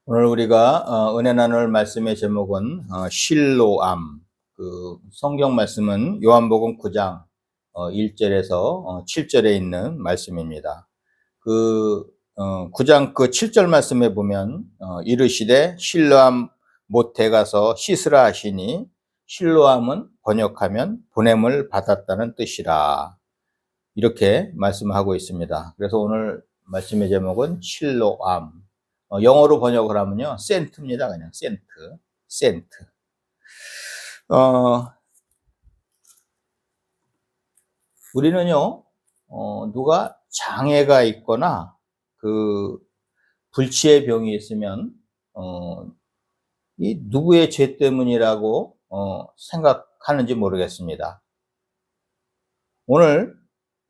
오늘 우리가 은혜 나눌 말씀의 제목은 실로암. 성경 말씀은 요한복음 9장 1절에서 7절에 있는 말씀입니다. 9장 7절 말씀에 보면 이르시되 실로암 못에 가서 씻으라 하시니, 실로암은 번역하면 보냄을 받았다는 뜻이라, 이렇게 말씀하고 있습니다. 그래서 오늘 말씀의 제목은 실로암. 영어로 번역을 하면요, 센트입니다. 그냥 센트. 우리는요, 누가 장애가 있거나 불치의 병이 있으면 이 누구의 죄 때문이라고 생각하는지 모르겠습니다. 오늘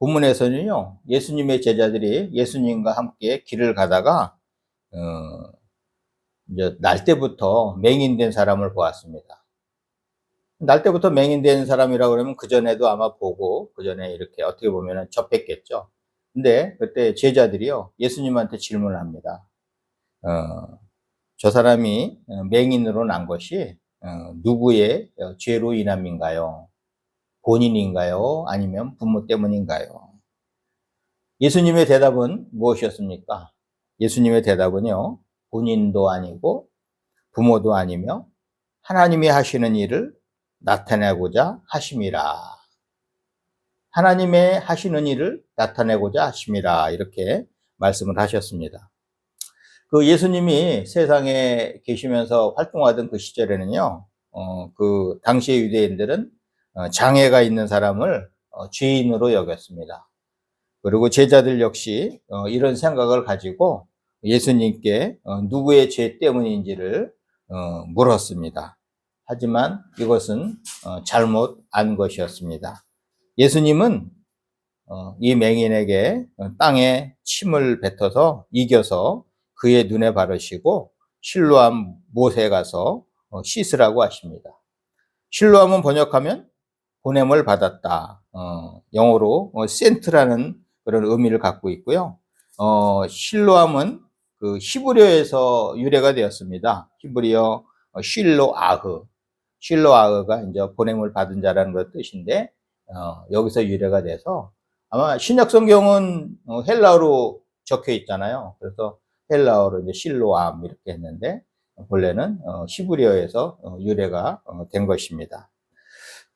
본문에서는요, 예수님의 제자들이 예수님과 함께 길을 가다가 이제 날 때부터 맹인된 사람을 보았습니다. 날 때부터 맹인된 사람이라고 그러면 그전에도 아마 보고 그전에 이렇게 어떻게 보면 접했겠죠. 근데 그때 제자들이요, 예수님한테 질문을 합니다. 저 사람이 맹인으로 난 것이 누구의 죄로 인함인가요? 본인인가요? 아니면 부모 때문인가요? 예수님의 대답은 무엇이었습니까? 예수님의 대답은요, 본인도 아니고 부모도 아니며 하나님이 하시는 일을 나타내고자 하심이라. 하나님의 하시는 일을 나타내고자 하심이라, 이렇게 말씀을 하셨습니다. 예수님이 세상에 계시면서 활동하던 그 시절에는요, 그 당시의 유대인들은 장애가 있는 사람을 죄인으로 여겼습니다. 그리고 제자들 역시 이런 생각을 가지고 예수님께 누구의 죄 때문인지를 물었습니다. 하지만 이것은 잘못 안 것이었습니다. 예수님은 이 맹인에게 땅에 침을 뱉어서 이겨서 그의 눈에 바르시고 실로암 못에 가서 씻으라고 하십니다. 실로암은 번역하면 보냄을 받았다. 영어로 센트라는 그런 의미를 갖고 있고요. 실로암은 그 히브리어에서 유래가 되었습니다. 히브리어 실로아흐가 이제 보냄을 받은 자라는 그 뜻인데, 여기서 유래가 돼서 아마 신약 성경은 헬라어로 적혀 있잖아요. 그래서 헬라어로 이제 실로암 이렇게 했는데, 본래는 히브리어에서 유래가 된 것입니다.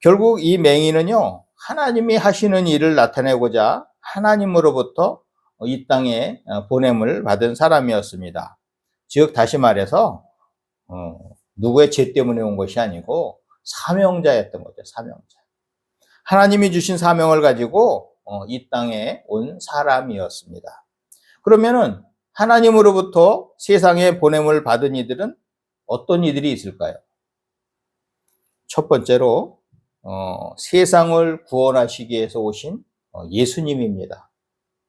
결국 이 맹인은요, 하나님이 하시는 일을 나타내고자 하나님으로부터 이 땅에 보냄을 받은 사람이었습니다. 즉 다시 말해서 누구의 죄 때문에 온 것이 아니고 사명자였던 거죠. 사명자. 하나님이 주신 사명을 가지고 이 땅에 온 사람이었습니다. 그러면은 하나님으로부터 세상에 보냄을 받은 이들은 어떤 이들이 있을까요? 첫 번째로 세상을 구원하시기 위해서 오신 예수님입니다.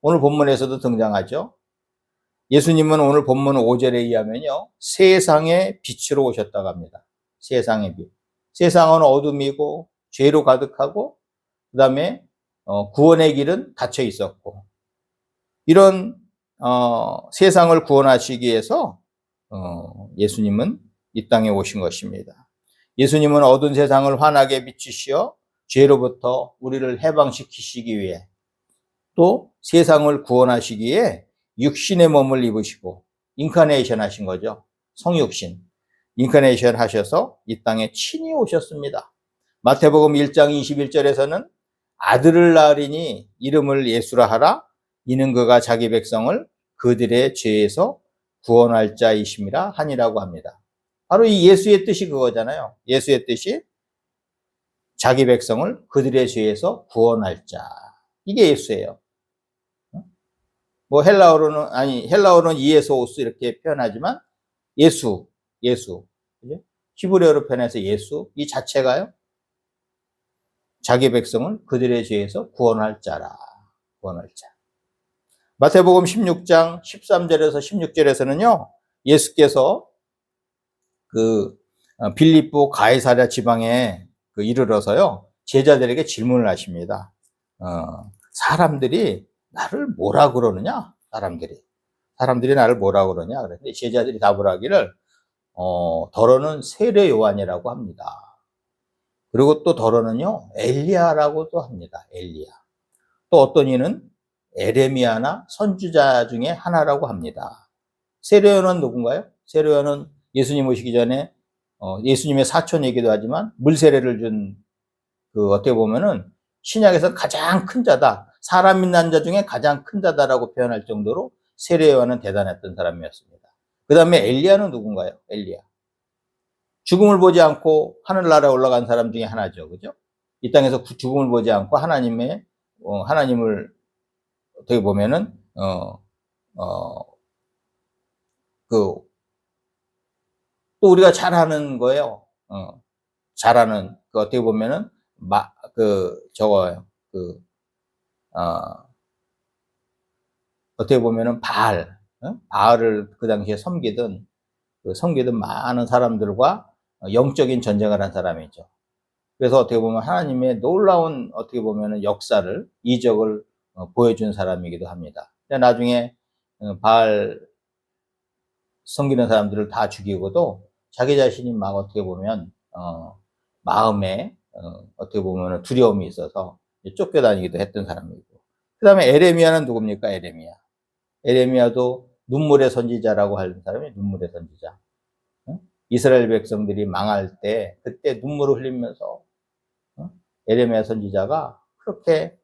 오늘 본문에서도 등장하죠. 예수님은 오늘 본문 5절에 의하면요, 세상의 빛으로 오셨다고 합니다. 세상의 빛. 세상은 어둠이고 죄로 가득하고, 그 다음에 구원의 길은 닫혀 있었고, 이런 세상을 구원하시기 위해서 예수님은 이 땅에 오신 것입니다. 예수님은 어두운 세상을 환하게 비추시어 죄로부터 우리를 해방시키시기 위해, 또 세상을 구원하시기에 육신의 몸을 입으시고 인카네이션 하신 거죠. 성육신. 인카네이션 하셔서 이 땅에 친히 오셨습니다. 마태복음 1장 21절에서는 아들을 낳으리니 이름을 예수라 하라. 이는 그가 자기 백성을 그들의 죄에서 구원할 자이심이라 하니라고 합니다. 바로 이 예수의 뜻이 그거잖아요. 예수의 뜻이 자기 백성을 그들의 죄에서 구원할 자. 이게 예수예요. 헬라어로는 이에소우스 이렇게 표현하지만 예수. 히브리어로 표현해서 예수, 이 자체가요, 자기 백성을 그들의 죄에서 구원할 자라. 구원할 자. 마태복음 16장 13절에서 16절에서는요, 예수께서 빌립보 가이사랴 지방에 이르러서요, 제자들에게 질문을 하십니다. 사람들이 나를 뭐라 그러느냐? 사람들이 나를 뭐라고 그러냐? 그랬더니 제자들이 답을 하기를, 더러는 세례 요한이라고 합니다. 그리고 또 더러는요, 엘리야라고도 합니다. 엘리야. 또 어떤 이는 에레미야나 선지자 중에 하나라고 합니다. 세례 요한은 누군가요? 세례 요한은 예수님 오시기 전에 예수님의 사촌이기도 하지만 물세례를 준 어떻게 보면은 신약에서 가장 큰 자다. 사람 믿는 자 중에 가장 큰 자다라고 표현할 정도로 세례 요한은 대단했던 사람이었습니다. 그 다음에 엘리야는 누군가요? 엘리야. 죽음을 보지 않고 하늘나라에 올라간 사람 중에 하나죠. 그죠? 이 땅에서 죽음을 보지 않고 하나님을 어떻게 보면은, 또 우리가 잘 아는 거예요. 잘 아는, 어떻게 보면은, 어떻게 보면은 바알을 그 당시에 섬기던 많은 사람들과 영적인 전쟁을 한 사람이죠. 그래서 어떻게 보면 하나님의 놀라운 어떻게 보면은 역사를, 이적을 보여준 사람이기도 합니다. 나중에 바알 섬기는 사람들을 다 죽이고도 자기 자신이 막 어떻게 보면 마음에 어떻게 보면 두려움이 있어서 쫓겨다니기도 했던 사람이고. 그 다음에 에레미야는 누굽니까? 에레미야도 눈물의 선지자라고 하는 사람이 눈물의 선지자. 이스라엘 백성들이 망할 때 그때 눈물을 흘리면서 에레미야 선지자가 그렇게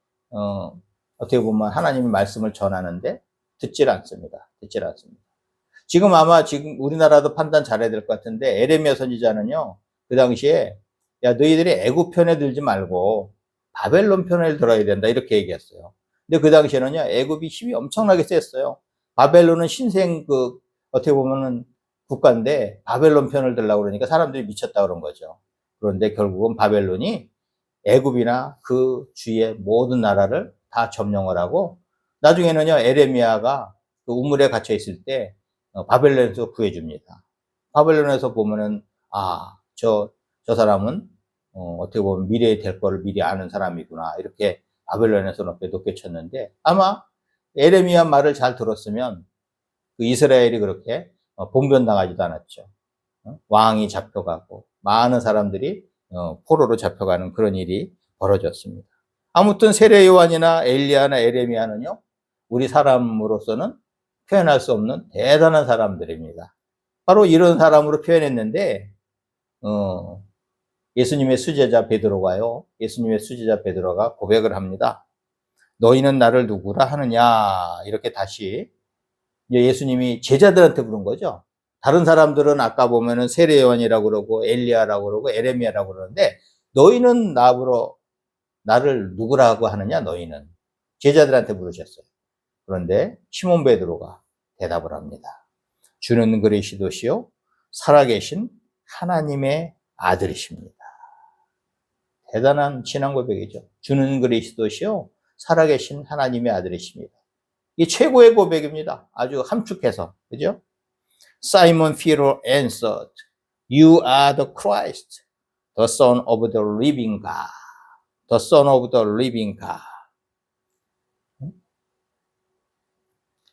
어떻게 보면 하나님의 말씀을 전하는데 듣질 않습니다. 지금 우리나라도 판단 잘해야 될 것 같은데 에레미야 선지자는요, 그 당시에 야 너희들이 애굽 편에 들지 말고 바벨론 편을 들어야 된다 이렇게 얘기했어요. 근데 그 당시에는요, 애굽이 힘이 엄청나게 셌어요. 바벨론은 신생 어떻게 보면은 국가인데 바벨론 편을 들라고 그러니까 사람들이 미쳤다 그런 거죠. 그런데 결국은 바벨론이 애굽이나 그 주위의 모든 나라를 다 점령을 하고 나중에는요, 에레미야가 그 우물에 갇혀 있을 때 바벨론에서 구해줍니다. 바벨론에서 보면은 저 사람은 어떻게 보면 미래에 될 거를 미리 아는 사람이구나 이렇게 바벨론에서 높게 쳤는데 아마 에레미야 말을 잘 들었으면 그 이스라엘이 그렇게 봉변당하지도 않았죠. 왕이 잡혀가고 많은 사람들이 포로로 잡혀가는 그런 일이 벌어졌습니다. 아무튼 세례 요한이나 엘리야나 에레미야는요, 우리 사람으로서는 표현할 수 없는 대단한 사람들입니다. 바로 이런 사람으로 표현했는데 예수님의 수제자 베드로가 고백을 합니다. 너희는 나를 누구라 하느냐 이렇게 다시 예수님이 제자들한테 부른 거죠. 다른 사람들은 아까 보면은 세례 요한이라고 그러고 엘리야라고 그러고 에레미야라고 그러는데 너희는 나를 누구라고 하느냐 너희는 제자들한테 물으셨어요. 그런데 시몬 베드로가 대답을 합니다. 주는 그리스도시요 살아계신 하나님의 아들이십니다. 대단한 신앙 고백이죠. 주는 그리스도시요 살아계신 하나님의 아들이십니다. 이 최고의 고백입니다. 아주 함축해서, 그죠? Simon Peter answered, You are the Christ, the Son of the living God. The Son of the living God.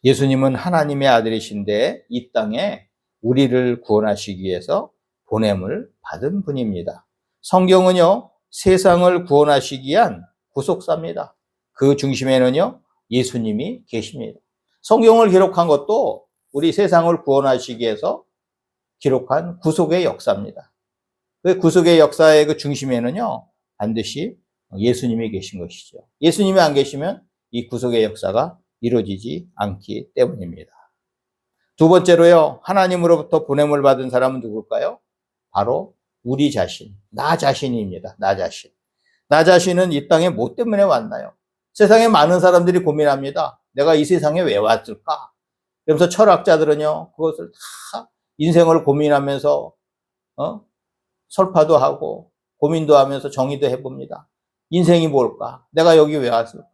예수님은 하나님의 아들이신데 이 땅에 우리를 구원하시기 위해서 보냄을 받은 분입니다. 성경은요, 세상을 구원하시기 위한 구속사입니다. 그 중심에는요, 예수님이 계십니다. 성경을 기록한 것도 우리 세상을 구원하시기 위해서 기록한 구속의 역사입니다. 그 구속의 역사의 그 중심에는요, 반드시 예수님이 계신 것이죠. 예수님이 안 계시면 이 구속의 역사가 이루어지지 않기 때문입니다. 두 번째로요, 하나님으로부터 보냄을 받은 사람은 누굴까요? 바로 우리 자신, 나 자신입니다. 나 자신은 이 땅에 뭐 때문에 왔나요? 세상에 많은 사람들이 고민합니다. 내가 이 세상에 왜 왔을까? 그러면서 철학자들은요, 그것을 다 인생을 고민하면서, 설파도 하고, 고민도 하면서 정의도 해봅니다. 인생이 뭘까? 내가 여기 왜 왔을까?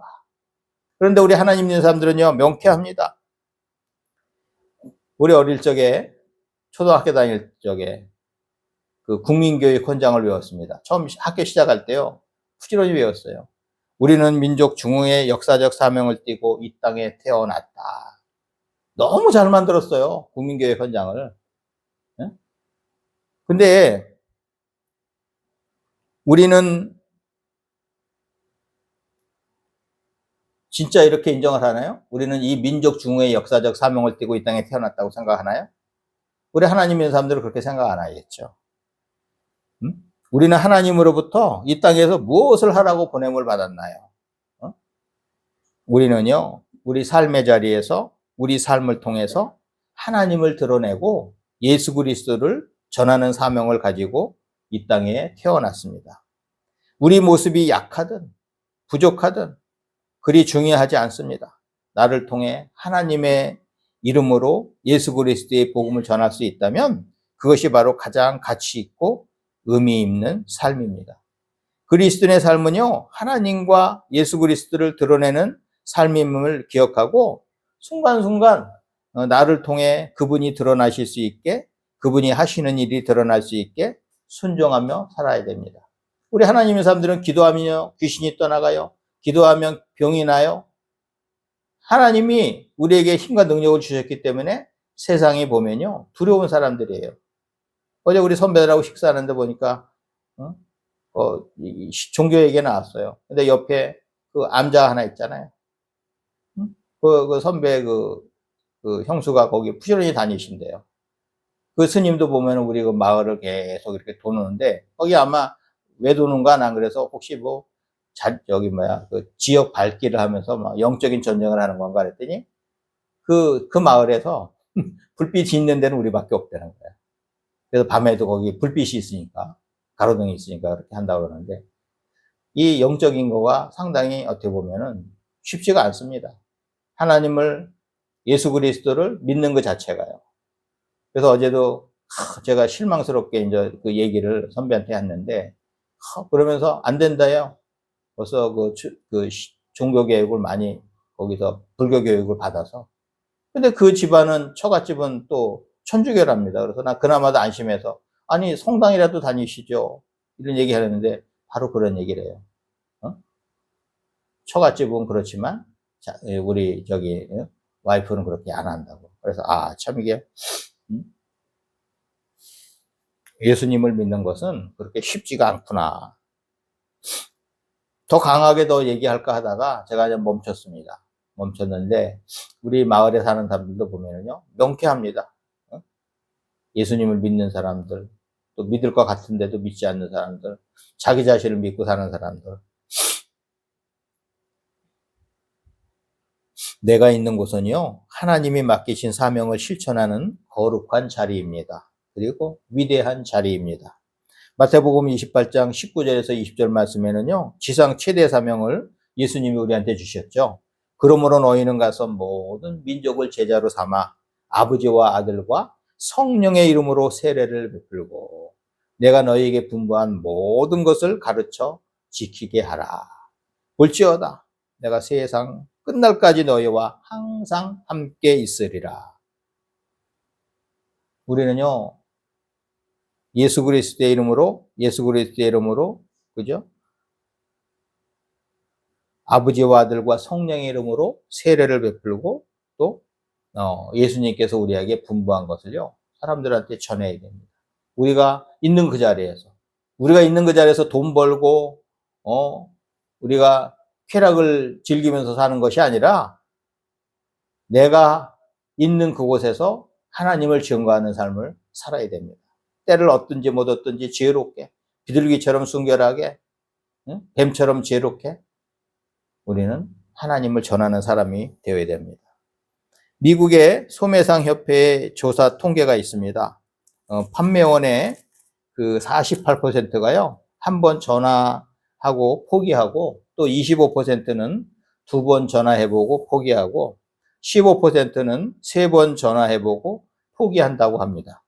그런데 우리 하나님 믿는 사람들은요, 명쾌합니다. 우리 어릴 적에, 초등학교 다닐 적에, 그 국민교육 헌장을 외웠습니다. 처음 학교 시작할 때요, 부지런히 외웠어요. 우리는 민족 중흥의 역사적 사명을 띠고 이 땅에 태어났다. 너무 잘 만들었어요. 국민교회 현장을. 예? 근데 우리는 진짜 이렇게 인정을 하나요? 우리는 이 민족 중흥의 역사적 사명을 띠고 이 땅에 태어났다고 생각하나요? 우리 하나님 믿는 사람들은 그렇게 생각 안 하겠죠. 우리는 하나님으로부터 이 땅에서 무엇을 하라고 보냄을 받았나요? 우리는요, 우리 삶의 자리에서 우리 삶을 통해서 하나님을 드러내고 예수 그리스도를 전하는 사명을 가지고 이 땅에 태어났습니다. 우리 모습이 약하든 부족하든 그리 중요하지 않습니다. 나를 통해 하나님의 이름으로 예수 그리스도의 복음을 전할 수 있다면 그것이 바로 가장 가치 있고 의미 있는 삶입니다. 그리스도인의 삶은요, 하나님과 예수 그리스도를 드러내는 삶임을 기억하고 순간순간 나를 통해 그분이 드러나실 수 있게, 그분이 하시는 일이 드러날 수 있게 순종하며 살아야 됩니다. 우리 하나님의 사람들은 기도하면 귀신이 떠나가요. 기도하면 병이 나요. 하나님이 우리에게 힘과 능력을 주셨기 때문에 세상에 보면요, 두려운 사람들이에요. 어제 우리 선배들하고 식사하는데 보니까 종교 얘기 나왔어요. 근데 옆에 그 암자 하나 있잖아요. 그 선배 그 형수가 거기 부지런히 다니신대요. 그 스님도 보면 우리 그 마을을 계속 이렇게 도는데 거기 아마 왜 도는가 난 그래서 혹시 뭐 여기 그 지역 밝기를 하면서 막 영적인 전쟁을 하는 건가 그랬더니 그 마을에서 불빛이 있는 데는 우리밖에 없다는 거예요. 그래서 밤에도 거기 불빛이 있으니까 가로등이 있으니까 그렇게 한다고 그러는데 이 영적인 거가 상당히 어떻게 보면은 쉽지가 않습니다. 하나님을 예수 그리스도를 믿는 것 자체가요. 그래서 어제도 제가 실망스럽게 이제 그 얘기를 선배한테 했는데 그러면서 안 된다요. 벌써 그 종교 교육을 많이 거기서 불교 교육을 받아서 근데 그 집안은 처갓집은 또 천주교랍니다. 그래서 나 그나마도 안심해서 아니 성당이라도 다니시죠. 이런 얘기 하는데 바로 그런 얘기를 해요. 처갓집은 그렇지만 우리 와이프는 그렇게 안 한다고. 그래서 참 이게 예수님을 믿는 것은 그렇게 쉽지가 않구나. 더 강하게 더 얘기할까 하다가 제가 이제 멈췄습니다. 멈췄는데 우리 마을에 사는 사람들도 보면은요 명쾌합니다. 예수님을 믿는 사람들, 또 믿을 것 같은데도 믿지 않는 사람들, 자기 자신을 믿고 사는 사람들. 내가 있는 곳은요, 하나님이 맡기신 사명을 실천하는 거룩한 자리입니다. 그리고 위대한 자리입니다. 마태복음 28장 19절에서 20절 말씀에는요, 지상 최대 사명을 예수님이 우리한테 주셨죠. 그러므로 너희는 가서 모든 민족을 제자로 삼아 아버지와 아들과 성령의 이름으로 세례를 베풀고 내가 너희에게 분부한 모든 것을 가르쳐 지키게 하라. 볼지어다 내가 세상 끝날까지 너희와 항상 함께 있으리라. 우리는요 예수 그리스도의 이름으로 그죠? 아버지와 아들과 성령의 이름으로 세례를 베풀고 또 예수님께서 우리에게 분부한 것을요 사람들한테 전해야 됩니다. 우리가 있는 그 자리에서 돈 벌고 우리가 쾌락을 즐기면서 사는 것이 아니라 내가 있는 그곳에서 하나님을 증거하는 삶을 살아야 됩니다. 때를 얻든지 못 얻든지 지혜롭게, 비둘기처럼 순결하게, 뱀처럼 지혜롭게 우리는 하나님을 전하는 사람이 되어야 됩니다. 미국의 소매상 협회의 조사 통계가 있습니다. 판매원의 그 48%가요, 한 번 전화하고 포기하고 또 25%는 두 번 전화해보고 포기하고 15%는 세 번 전화해보고 포기한다고 합니다.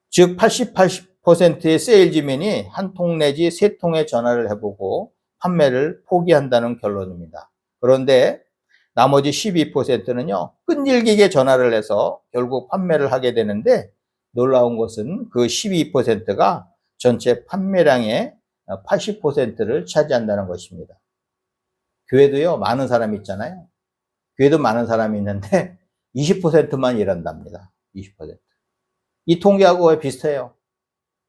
즉 88%의 세일즈맨이 한 통 내지 세 통의 전화를 해보고 판매를 포기한다는 결론입니다. 그런데 나머지 12%는요 끈질기게 전화를 해서 결국 판매를 하게 되는데 놀라운 것은 그 12%가 전체 판매량의 80%를 차지한다는 것입니다. 교회도요 많은 사람이 있잖아요. 교회도 많은 사람이 있는데 20%만 일한답니다. 20%. 이 통계하고 거의 비슷해요.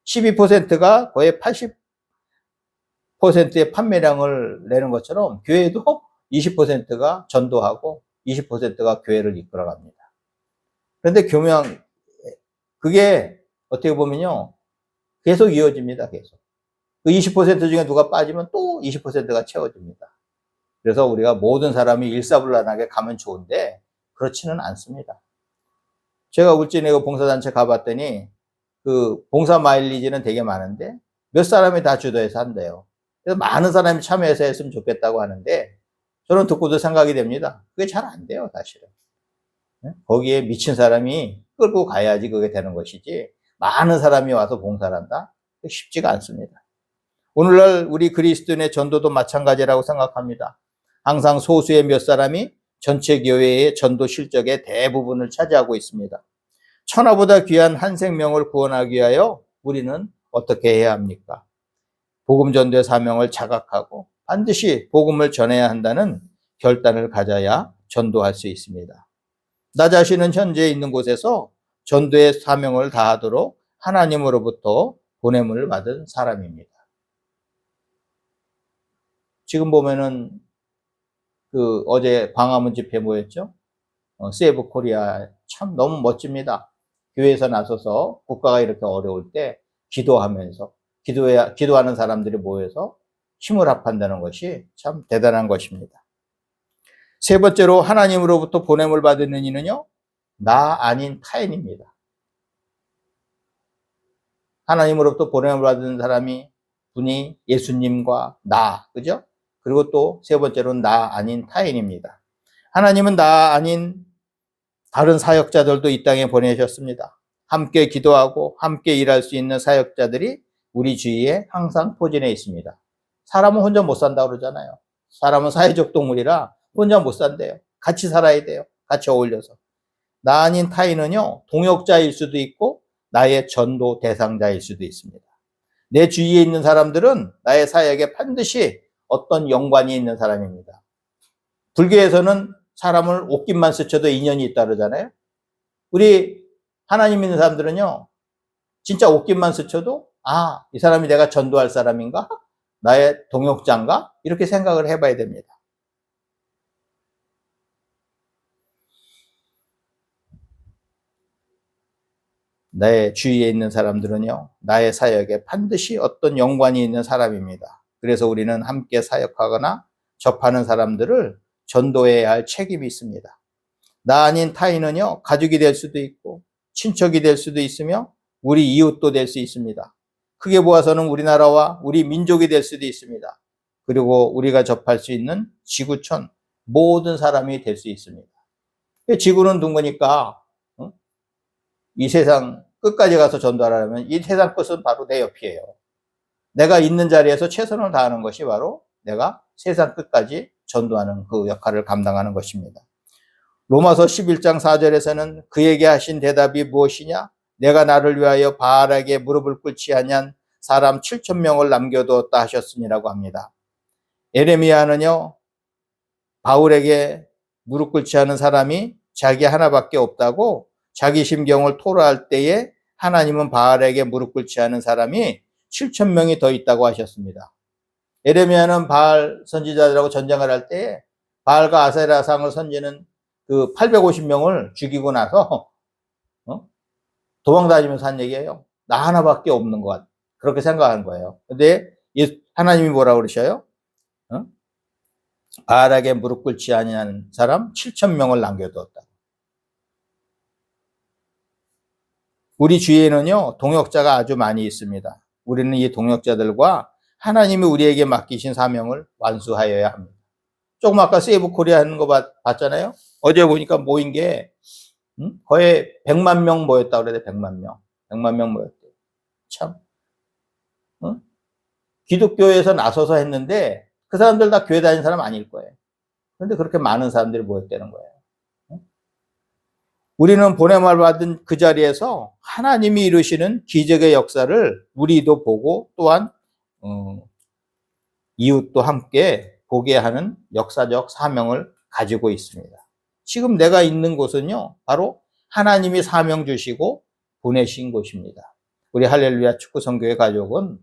12%가 거의 80%의 판매량을 내는 것처럼 교회도 20%가 전도하고 20%가 교회를 이끌어갑니다. 그런데 그게 어떻게 보면요, 계속 이어집니다. 계속. 그 20% 중에 누가 빠지면 또 20%가 채워집니다. 그래서 우리가 모든 사람이 일사불란하게 가면 좋은데 그렇지는 않습니다. 제가 울진에 봉사단체 가봤더니 그 봉사 마일리지는 되게 많은데 몇 사람이 다 주도해서 한대요. 그래서 많은 사람이 참여해서 했으면 좋겠다고 하는데 저는 듣고도 생각이 됩니다. 그게 잘 안 돼요, 사실은. 거기에 미친 사람이 끌고 가야지 그게 되는 것이지 많은 사람이 와서 봉사를 한다? 쉽지가 않습니다. 오늘날 우리 그리스도인의 전도도 마찬가지라고 생각합니다. 항상 소수의 몇 사람이 전체 교회의 전도 실적의 대부분을 차지하고 있습니다. 천하보다 귀한 한 생명을 구원하기 위하여 우리는 어떻게 해야 합니까? 복음 전도의 사명을 자각하고 반드시 복음을 전해야 한다는 결단을 가져야 전도할 수 있습니다. 나 자신은 현재 있는 곳에서 전도의 사명을 다하도록 하나님으로부터 보냄을 받은 사람입니다. 지금 보면은 그 어제 광화문 집회 뭐였죠? 세이브 코리아 참 너무 멋집니다. 교회에서 나서서 국가가 이렇게 어려울 때 기도하면서 기도하는 사람들이 모여서 힘을 합한다는 것이 참 대단한 것입니다. 세 번째로 하나님으로부터 보냄을 받는 이는요, 나 아닌 타인입니다. 하나님으로부터 보냄을 받은 분이 예수님과 나, 그죠? 그리고 또 세 번째로는 나 아닌 타인입니다. 하나님은 나 아닌 다른 사역자들도 이 땅에 보내셨습니다. 함께 기도하고 함께 일할 수 있는 사역자들이 우리 주위에 항상 포진해 있습니다. 사람은 혼자 못 산다고 그러잖아요. 사람은 사회적 동물이라 혼자 못 산대요. 같이 살아야 돼요. 같이 어울려서. 나 아닌 타인은요, 동역자일 수도 있고 나의 전도 대상자일 수도 있습니다. 내 주위에 있는 사람들은 나의 사역에 반드시 어떤 연관이 있는 사람입니다. 불교에서는 사람을 옷깃만 스쳐도 인연이 있다 그러잖아요. 우리 하나님 믿는 사람들은요, 진짜 옷깃만 스쳐도 이 사람이 내가 전도할 사람인가? 나의 동역자인가? 이렇게 생각을 해봐야 됩니다. 내 주위에 있는 사람들은요, 나의 사역에 반드시 어떤 연관이 있는 사람입니다. 그래서 우리는 함께 사역하거나 접하는 사람들을 전도해야 할 책임이 있습니다. 나 아닌 타인은요, 가족이 될 수도 있고 친척이 될 수도 있으며 우리 이웃도 될 수 있습니다. 크게 보아서는 우리나라와 우리 민족이 될 수도 있습니다. 그리고 우리가 접할 수 있는 지구촌 모든 사람이 될 수 있습니다. 지구는 둥그니까 이 세상 끝까지 가서 전도하려면 이 세상 끝은 바로 내 옆이에요. 내가 있는 자리에서 최선을 다하는 것이 바로 내가 세상 끝까지 전도하는 그 역할을 감당하는 것입니다. 로마서 11장 4절에서는 그에게 하신 대답이 무엇이냐? 내가 나를 위하여 바알에게 무릎을 꿇지 아니한 사람 7,000명을 남겨두었다 하셨으니라고 합니다. 에레미야는요, 바울에게 무릎 꿇지 않은 사람이 자기 하나밖에 없다고 자기 심경을 토로할 때에 하나님은 바알에게 무릎 꿇지 않은 사람이 7,000명이 더 있다고 하셨습니다. 에레미야는 바알 선지자들하고 전쟁을 할 때에 바알과 아세라상을 선지는 그 850명을 죽이고 나서 도망다니면서 한 얘기예요. 나 하나밖에 없는 것 같아. 그렇게 생각하는 거예요. 근데 하나님이 뭐라고 그러셔요? 바알에게 무릎 꿇지 아니하는 사람 7,000명을 남겨두었다. 우리 주위에는요, 동역자가 아주 많이 있습니다. 우리는 이 동역자들과 하나님이 우리에게 맡기신 사명을 완수하여야 합니다. 조금 아까 세이브 코리아 하는 거 봤잖아요? 어제 보니까 모인 게 거의 100만 명 모였다고 그래야 돼. 100만 명. 100만 명 모였대요. 참. 기독교에서 나서서 했는데 그 사람들 다 교회 다니는 사람 아닐 거예요. 그런데 그렇게 많은 사람들이 모였다는 거예요. 우리는 보냄을 받은 그 자리에서 하나님이 이루시는 기적의 역사를 우리도 보고 또한 이웃도 함께 보게 하는 역사적 사명을 가지고 있습니다. 지금 내가 있는 곳은요, 바로 하나님이 사명 주시고 보내신 곳입니다. 우리 할렐루야 축구성교회 가족은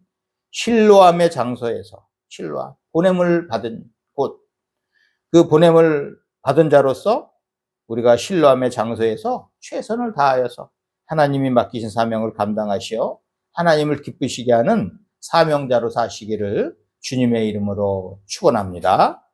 실로암의 장소에서, 실로암, 보냄을 받은 곳, 그 보냄을 받은 자로서 우리가 실로암의 장소에서 최선을 다하여서 하나님이 맡기신 사명을 감당하시어 하나님을 기쁘시게 하는 사명자로 사시기를 주님의 이름으로 축원합니다.